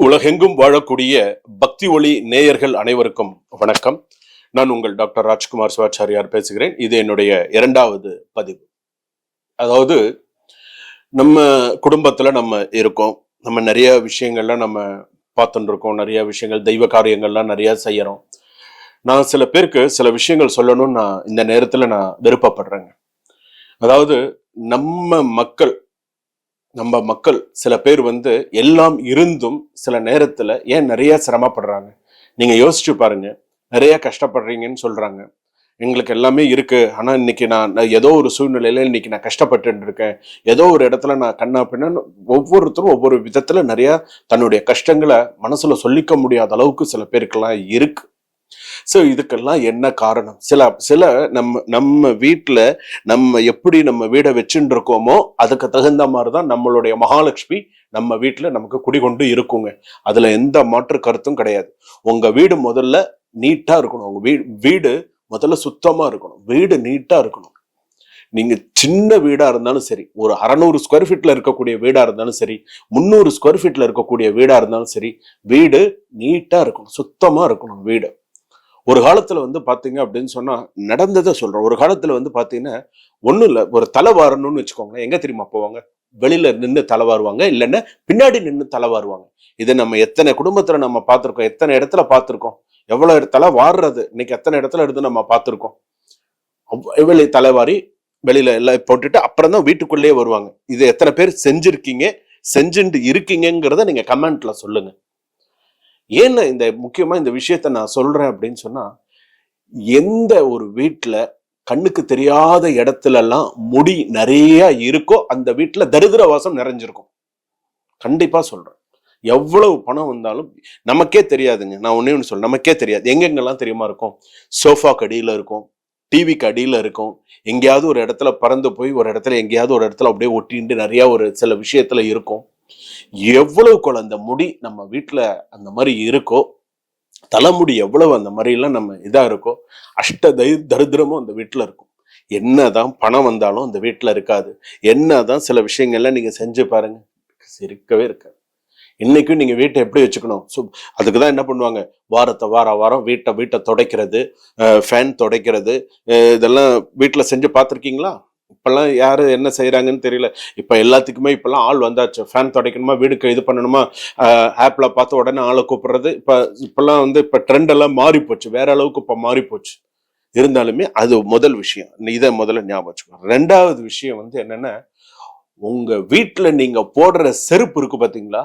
உலகெங்கும் வாழக்கூடிய பக்தி ஒளி நேயர்கள் அனைவருக்கும் வணக்கம். நான் உங்கள் டாக்டர் ராஜ்குமார் சிவாச்சாரியார் பேசுகிறேன். இது என்னுடைய 2வது பதிவு. அதாவது நம்ம குடும்பத்துல நம்ம இருக்கோம், நம்ம நிறைய விஷயங்கள்ல நம்ம பார்த்துட்டு இருக்கோம், நிறைய விஷயங்கள் தெய்வ காரியங்கள்லாம் நிறைய செய்யறோம். நான் சில பேருக்கு சில விஷயங்கள் சொல்லணும்னு நான் இந்த நேரத்துல நான் விருப்பப்படுறேங்க. அதாவது நம்ம மக்கள் சில பேர் எல்லாம் இருந்தும் சில நேரத்துல ஏன் நிறைய சிரமப்படுறாங்க. நீங்க யோசிச்சு பாருங்க. நிறைய கஷ்டப்படுறீங்கன்னு சொல்றாங்க. எங்களுக்கு எல்லாமே இருக்கு, ஆனா இன்னைக்கு நான் ஏதோ ஒரு சூழ்நிலையில இன்னைக்கு நான் கஷ்டப்பட்டு இருக்கேன், ஏதோ ஒரு இடத்துல நான் கண்ணா பின்னு ஒவ்வொருத்தரும் ஒவ்வொரு விதத்துல நிறைய தன்னுடைய கஷ்டங்களை மனசுல சொல்லிக்க முடியாத அளவுக்கு சில பேருக்கெல்லாம் இருக்கு. சோ இதுக்கெல்லாம் என்ன காரணம்? சில நம்ம வீட்டுல நம்ம எப்படி நம்ம வீடை வச்சுட்டு இருக்கோமோ அதுக்கு தகுந்த மாதிரிதான் நம்மளுடைய மகாலட்சுமி நம்ம வீட்டுல நமக்கு குடிகொண்டு இருக்குங்க. அதுல எந்த மாற்று கருத்தும் கிடையாது. உங்க வீடு முதல்ல நீட்டா இருக்கணும். உங்க வீடு முதல்ல சுத்தமா இருக்கணும். வீடு நீட்டா இருக்கணும். நீங்க சின்ன வீடா இருந்தாலும் சரி, ஒரு 600 ஸ்கொயர் ஃபீட்ல இருக்கக்கூடிய வீடா இருந்தாலும் சரி, 300 ஸ்கொயர் ஃபீட்ல இருக்கக்கூடிய வீடா இருந்தாலும் சரி, வீடு நீட்டா இருக்கணும், சுத்தமா இருக்கணும் வீடு. ஒரு காலத்துல பாத்தீங்க அப்படின்னு சொன்னா, நடந்ததை சொல்றோம். ஒரு காலத்துல பாத்தீங்கன்னா ஒண்ணும் இல்ல, ஒரு தலை வாரணும்னு வச்சுக்கோங்களேன், எங்க தெரியுமா போவாங்க? வெளியில நின்று தலை வாருவாங்க, இல்லைன்னா பின்னாடி நின்று தலை வாருவாங்க. இதை நம்ம எத்தனை குடும்பத்துல நம்ம பார்த்திருக்கோம், எத்தனை இடத்துல பார்த்திருக்கோம். எவ்வளவு தலை வாடுறது இன்னைக்கு எத்தனை இடத்துல இருந்து நம்ம பார்த்திருக்கோம். வெளியே தலைவாரி வெளியில எல்லாம் போட்டுட்டு அப்புறம் தான் வீட்டுக்குள்ளேயே வருவாங்க. இதை எத்தனை பேர் செஞ்சிருக்கீங்க, செஞ்சுட்டு இருக்கீங்கிறத நீங்க கமெண்ட்ல சொல்லுங்க. ஏன்னு முக்கியமா இந்த விஷயத்த நான் சொல்றேன் அப்படின்னு சொன்னா, எந்த ஒரு வீட்டுல கண்ணுக்கு தெரியாத இடத்துல எல்லாம் முடி நிறைய இருக்கோ அந்த வீட்டுல தரித்திர வாசம் நிறைஞ்சிருக்கும். கண்டிப்பா சொல்றேன். எவ்வளவு பணம் வந்தாலும் நமக்கே தெரியாதுங்க. நான் ஒண்ணு சொல்ல, நமக்கே தெரியாது. எங்கெங்கெல்லாம் தெரியுமா இருக்கும்? சோஃபாக்கு அடியில இருக்கும், டிவிக்கு அடியில இருக்கும், எங்கேயாவது ஒரு இடத்துல பறந்து போய் ஒரு இடத்துல எங்கேயாவது ஒரு இடத்துல அப்படியே ஒட்டிட்டு நிறைய ஒரு சில விஷயத்துல இருக்கும். எவ்வளவு அந்த முடி நம்ம வீட்டுல அந்த மாதிரி இருக்கோ, தலைமுடி எவ்வளவு அந்த மாதிரி எல்லாம் நம்ம இதா இருக்கோ, தரித்திரமும் அந்த வீட்டுல இருக்கும். என்னதான் பணம் வந்தாலும் அந்த வீட்டுல இருக்காது. என்னதான் சில விஷயங்கள்லாம் நீங்க செஞ்சு பாருங்க, இருக்கவே இருக்காது. இன்னைக்கும் நீங்க வீட்டை எப்படி வச்சுக்கணும்? அதுக்குதான் என்ன பண்ணுவாங்க, வாரம் வீட்டை துடைக்கிறது, ஃபேன் துடைக்கிறது, இதெல்லாம் வீட்டுல செஞ்சு பார்த்திருக்கீங்களா? இப்பெல்லாம் யாரு என்ன செய்யறாங்கன்னு தெரியல. இப்ப எல்லாத்துக்குமே இப்பெல்லாம் ஆள் வந்தாச்சு. ஃபேன் துடைக்கணுமா, வீடுக்கு இது பண்ணணுமா, ஆப்ல பார்த்த உடனே ஆளை கூப்பிடுறது. இப்பெல்லாம் இப்ப ட்ரெண்ட் எல்லாம் மாறி போச்சு, வேற அளவுக்கு இப்ப மாறி போச்சு. இருந்தாலுமே அது முதல் விஷயம். இதை முதல்ல ஞாபகம் வச்சுக்கணும். 2வது விஷயம் என்னன்னா, உங்க வீட்டுல நீங்க போடுற செருப்பு இருக்கு பாத்தீங்களா,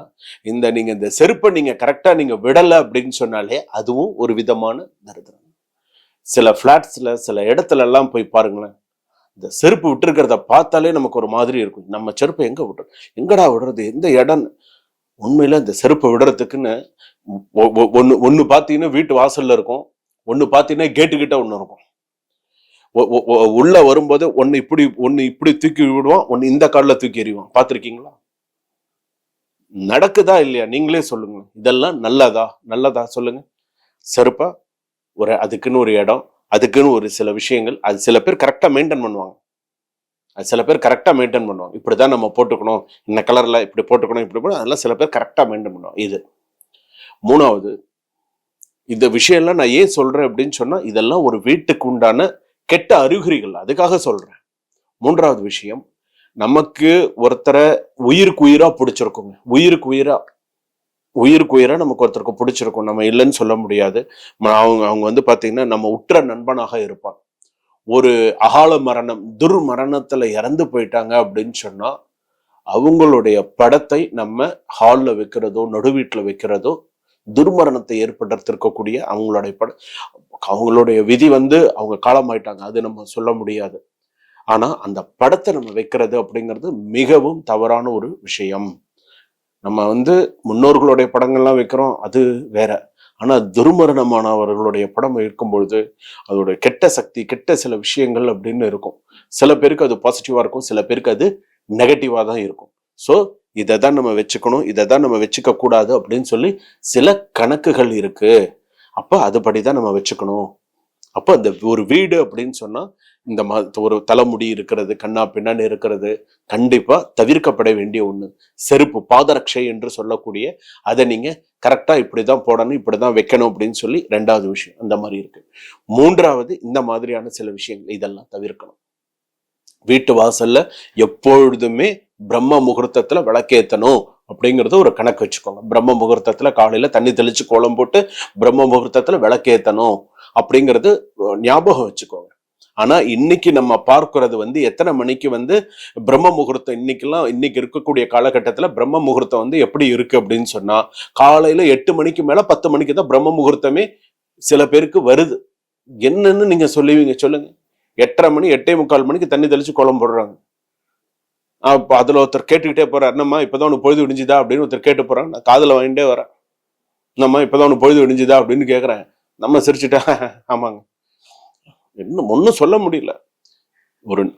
நீங்க இந்த செருப்பை நீங்க கரெக்டா நீங்க விடல அப்படின்னு சொன்னாலே அதுவும் ஒரு விதமான தரித்திரம். சில பிளாட்ஸ்ல சில இடத்துல எல்லாம் போய் பாருங்களேன், இந்த செருப்பு விட்டுருக்கிறத பார்த்தாலே நமக்கு ஒரு மாதிரி இருக்கும். நம்ம செருப்பை எங்க விடுறது, எங்கடா விடுறது, எந்த இடம்? உண்மையில இந்த செருப்பை விடுறதுக்குன்னு ஒண்ணு பாத்தீங்கன்னா வீட்டு வாசல்ல இருக்கும், ஒண்ணு பாத்தீங்கன்னா கேட்டு கிட்ட ஒண்ணு இருக்கும். உள்ள வரும்போது ஒண்ணு இப்படி தூக்கி விடுவான், ஒண்ணு இந்த கால்ல தூக்கி எறிவான். பார்த்திருக்கீங்களா? நடக்குதா இல்லையா? நீங்களே சொல்லுங்க. இதெல்லாம் நல்லதா சொல்லுங்க. செருப்பா அதுக்குன்னு ஒரு இடம், அதுக்குன்னு ஒரு சில விஷயங்கள், அது சில பேர் கரெக்டா மெயின்டைன் பண்ணுவாங்க. இப்படிதான் நம்ம போட்டுக்கணும், இந்த கலர்ல இப்படி போட்டுக்கணும், அதெல்லாம் சில பேர் கரெக்டா மெயின்டைன் பண்ணுவாங்க. இது 3வது. இந்த விஷயம் எல்லாம் நான் ஏன் சொல்றேன் அப்படின்னு சொன்னா, இதெல்லாம் ஒரு வீட்டுக்கு உண்டான கெட்ட அறிகுறிகள், அதுக்காக சொல்றேன். 3வது விஷயம், நமக்கு ஒருத்தரை உயிருக்கு உயிரா பிடிச்சிருக்குங்க. உயிருக்கு உயிரா நமக்கு ஒருத்தருக்கு பிடிச்சிருக்கும், நம்ம இல்லைன்னு சொல்ல முடியாது. அவங்க பாத்தீங்கன்னா நம்ம உற்ற நண்பனாக இருப்பான். ஒரு அகால மரணம், துர்மரணத்துல இறந்து போயிட்டாங்க அப்படின்னு சொன்னா, அவங்களுடைய படத்தை நம்ம ஹால்ல வைக்கிறதோ நடு வீட்டுல வைக்கிறதோ துர்மரணத்தை ஏற்படுத்திருக்கக்கூடிய அவங்களுடைய அவங்களுடைய விதி அவங்க காலமாயிட்டாங்க, அது நம்ம சொல்ல முடியாது. ஆனா அந்த படத்தை நம்ம வைக்கிறது அப்படிங்கிறது மிகவும் தவறான ஒரு விஷயம். நம்ம முன்னோர்களுடைய படங்கள்லாம் வைக்கிறோம், அது வேற. ஆனா துர்மரணமானவர்களுடைய படம் இருக்கும் பொழுது அதோட கெட்ட சக்தி, கெட்ட சில விஷயங்கள் அப்படின்னு இருக்கும். சில பேருக்கு அது பாசிட்டிவா இருக்கும், சில பேருக்கு அது நெகட்டிவா தான் இருக்கும். சோ இதைதான் நம்ம வச்சுக்கணும், இதைதான் நம்ம வச்சுக்க கூடாது அப்படின்னு சொல்லி சில கணக்குகள் இருக்கு. அப்ப அதுபடிதான் நம்ம வச்சுக்கணும் அப்போ அந்த ஒரு வீடு அப்படின்னு சொன்னா இந்த ஒரு தலைமுடி இருக்கிறது, கண்ணா பின்னான்னு இருக்கிறது கண்டிப்பா தவிர்க்கப்பட வேண்டிய ஒண்ணு. செருப்பு பாதரட்சை என்று சொல்லக்கூடிய அதை நீங்க கரெக்டா இப்படிதான் போடணும், இப்படிதான் வைக்கணும் அப்படின்னு சொல்லி 2வது விஷயம் அந்த மாதிரி இருக்கு. 3வது இந்த மாதிரியான சில விஷயங்கள் இதெல்லாம் தவிர்க்கணும். வீட்டு வாசல்ல எப்பொழுதுமே பிரம்ம முகூர்த்தத்துல விளக்கேத்தணும் அப்படிங்கறது ஒரு கணக்கு வச்சுக்கோங்க. பிரம்ம முகூர்த்தத்துல காலையில தண்ணி தெளிச்சு கோலம் போட்டு பிரம்ம முகூர்த்தத்துல விளக்கேத்தணும் அப்படிங்கறது ஞாபகம் வச்சுக்கோங்க. ஆனா இன்னைக்கு நம்ம பார்க்கிறது எத்தனை மணிக்கு பிரம்ம முகூர்த்தம், இன்னைக்கு இருக்கக்கூடிய காலகட்டத்துல பிரம்ம முகூர்த்தம் எப்படி இருக்கு அப்படின்னு சொன்னா, காலையில 8 மணிக்கு மேல 10 மணிக்கு தான் பிரம்ம முகூர்த்தமே சில பேருக்கு வருது. என்னன்னு நீங்க சொல்லுவீங்க சொல்லுங்க? 8:30 மணி 8:45 மணிக்கு தண்ணி தெளிச்சு கோலம் போடுறாங்க. அதுல ஒருத்தர் கேட்டுக்கிட்டே போறாரு, என்னம்மா இப்பதான் உனக்கு பொழுது விடிஞ்சுதா அப்படின்னு ஒருத்தர் கேட்டு போறாங்க. நான் காதுல வாங்கிட்டே வரேன், என்னம்மா இப்பதான் உனக்கு பொழுது விடிஞ்சுதா அப்படின்னு கேக்குறேன். நம்ம சிரிச்சுட்டா ஆமாங்க, இன்னும் ஒன்னும் சொல்ல முடியல.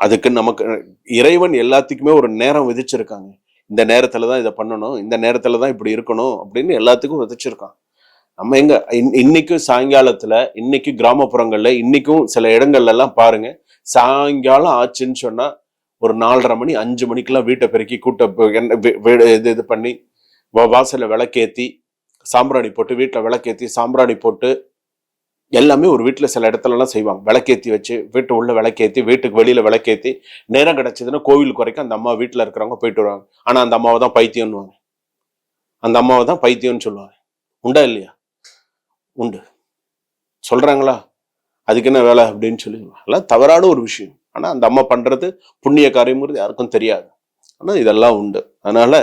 அதுக்கு நமக்கு இறைவன் எல்லாத்துக்குமே ஒரு நேரம் விதிச்சிருக்காங்க. இந்த நேரத்துலதான் இதை பண்ணணும், இந்த நேரத்துலதான் இப்படி இருக்கணும் அப்படின்னு எல்லாத்துக்கும் விதிச்சிருக்கான். நம்ம எங்க இன்னைக்கும் சாயங்காலத்துல, இன்னைக்கு கிராமப்புறங்கள்ல, இன்னைக்கும் சில இடங்கள்ல எல்லாம் பாருங்க, சாயங்காலம் ஆச்சுன்னு சொன்னா ஒரு 4:30 மணி 5 மணிக்கெல்லாம் வீட்டை பெருக்கி இது பண்ணி வாசல்ல விளக்கேத்தி சாம்பிராணி போட்டு, வீட்டுல விளக்கேத்தி சாம்பிராணி போட்டு எல்லாமே ஒரு வீட்டுல சில இடத்துல எல்லாம் செய்வாங்க. விளக்கேத்தி வச்சு வீட்டு உள்ள விளக்கேத்தி, வீட்டுக்கு வெளியில விளக்கேத்தி, நேரம் கிடைச்சதுன்னா கோவிலுக்கு வரைக்கும் அந்த அம்மா வீட்டுல இருக்கிறவங்க போயிட்டு வருவாங்க. ஆனா அந்த அம்மாவை தான் பைத்தியம்னுவாங்க, அந்த அம்மாவை தான் பைத்தியம்னு சொல்லுவாங்க. உண்டா இல்லையா? உண்டு. சொல்றாங்களா அதுக்கு என்ன வேலை அப்படின்னு சொல்லி, அதெல்லாம் தவறான ஒரு விஷயம். ஆனா அந்த அம்மா பண்றது புண்ணிய காரியம்ங்கிறது யாருக்கும் தெரியாது. ஆனா இதெல்லாம் உண்டு. அதனால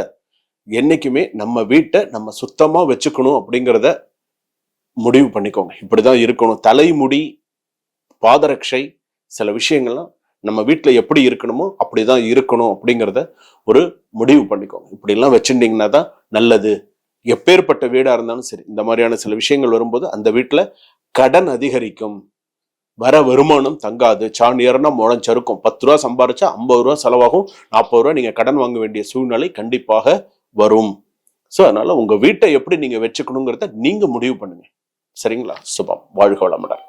என்னைக்குமே நம்ம வீட்டை நம்ம சுத்தமா வச்சுக்கணும் அப்படிங்கிறத முடிவு பண்ணிக்கோங்க. இப்படிதான் இருக்கணும். தலைமுடி, பாதரட்சை, சில விஷயங்கள்லாம் நம்ம வீட்டுல எப்படி இருக்கணுமோ அப்படிதான் இருக்கணும் அப்படிங்கிறத ஒரு முடிவு பண்ணிக்கோங்க. இப்படி எல்லாம் வச்சுட்டீங்கன்னா தான் நல்லது. எப்பேற்பட்ட வீடா இருந்தாலும் சரி, இந்த மாதிரியான சில விஷயங்கள் வரும்போது அந்த வீட்டுல கடன் அதிகரிக்கும், வர வருமானம் தங்காது, சாண் ஏறனா முழம் சறுக்கும். 10 ரூபா சம்பாரிச்சா 50 ரூபா செலவாகும், 40 ரூபா நீங்க கடன் வாங்க வேண்டிய சூழ்நிலை கண்டிப்பாக வரும். சோ அதனால உங்க வீட்டை எப்படி நீங்க வச்சுக்கணுங்கிறத நீங்க முடிவு பண்ணுங்க. சரிங்களா? சுபம். வாழ்க வளமுடன்.